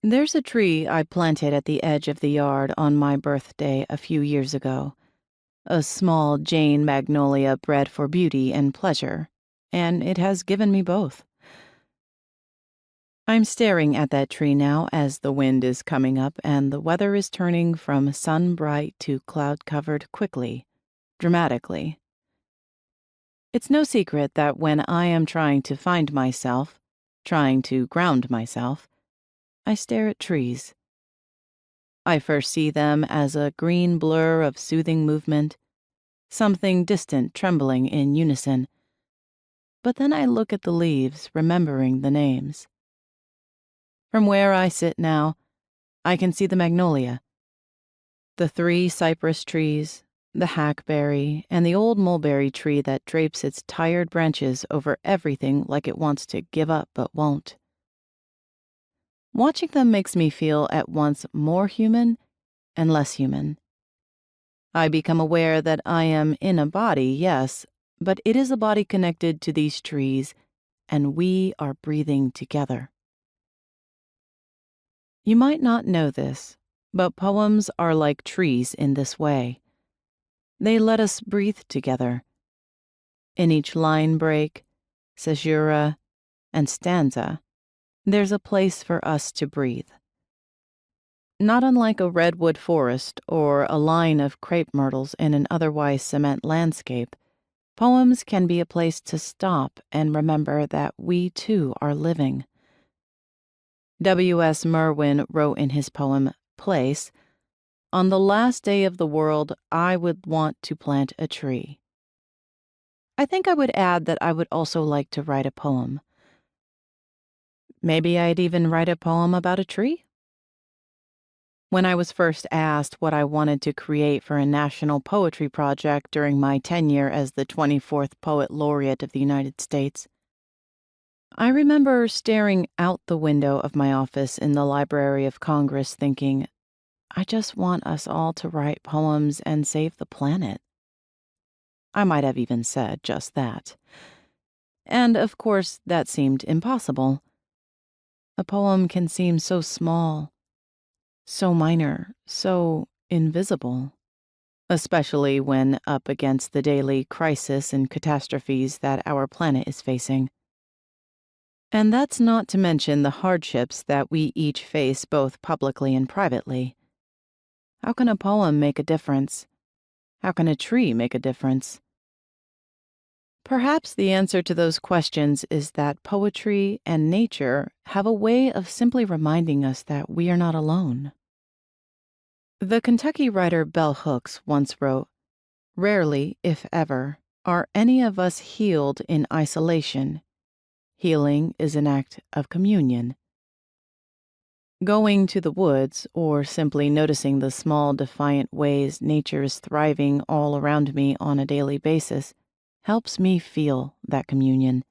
There's a tree I planted at the edge of the yard on my birthday a few years ago, a small Jane magnolia bred for beauty and pleasure, and it has given me both. I'm staring at that tree now as the wind is coming up and the weather is turning from sun-bright to cloud-covered quickly, dramatically. It's no secret that when I am trying to find myself, trying to ground myself, I stare at trees. I first see them as a green blur of soothing movement, something distant trembling in unison. But then I look at the leaves, remembering the names. From where I sit now, I can see the magnolia, the 3 cypress trees, the hackberry, and the old mulberry tree that drapes its tired branches over everything like it wants to give up but won't. Watching them makes me feel at once more human and less human. I become aware that I am in a body, yes, but it is a body connected to these trees, and we are breathing together. You might not know this, but poems are like trees in this way. They let us breathe together. In each line break, caesura, and stanza, there's a place for us to breathe. Not unlike a redwood forest or a line of crepe myrtles in an otherwise cement landscape, poems can be a place to stop and remember that we too are living. W.S. Merwin wrote in his poem, Place, "On the last day of the world, I would want to plant a tree." I think I would add that I would also like to write a poem. Maybe I'd even write a poem about a tree? When I was first asked what I wanted to create for a national poetry project during my tenure as the 24th Poet Laureate of the United States, I remember staring out the window of my office in the Library of Congress thinking, I just want us all to write poems and save the planet. I might have even said just that. And, of course, that seemed impossible. A poem can seem so small, so minor, so invisible, especially when up against the daily crisis and catastrophes that our planet is facing. And that's not to mention the hardships that we each face both publicly and privately. How can a poem make a difference? How can a tree make a difference? Perhaps the answer to those questions is that poetry and nature have a way of simply reminding us that we are not alone. The Kentucky writer Bell Hooks once wrote, "Rarely, if ever, are any of us healed in isolation. Healing is an act of communion." Going to the woods, or simply noticing the small, defiant ways nature is thriving all around me on a daily basis, helps me feel that communion.